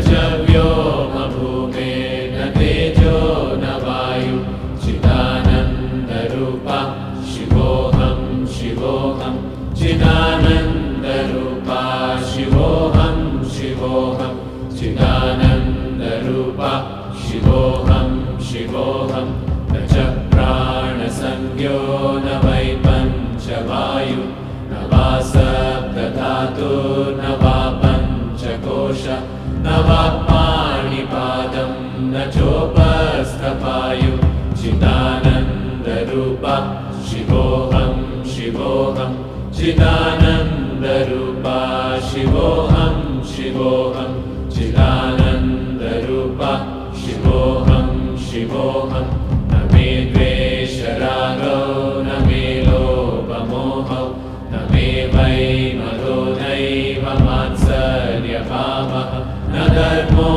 च व्योमभूमेर्न तेजो न वायु चिदानन्दरूपा शिवोऽहं शिवोऽहं चिदानन्दरूपा शिवोऽहं शिवोऽहं चिदानन्दरूपा शिवोऽहं शिवोऽहं न च प्राणसंज्ञो न वै पञ्चवायु न वा सप्तधातुर्न वा पञ्चकोश न वा पाणिपादं न चोपस्थपायु चिदानन्दरूपा शिवोऽहं शिवोऽहं चिदानन्दरूपा शिवोऽहं शिवोऽहं चिदानन्दरूपा शिवोऽहं शिवोऽहं न मे द्वेषरागौ न मे लोभमोहौ न मे वै मदो नैव मात्सर्यभावः न धर्मो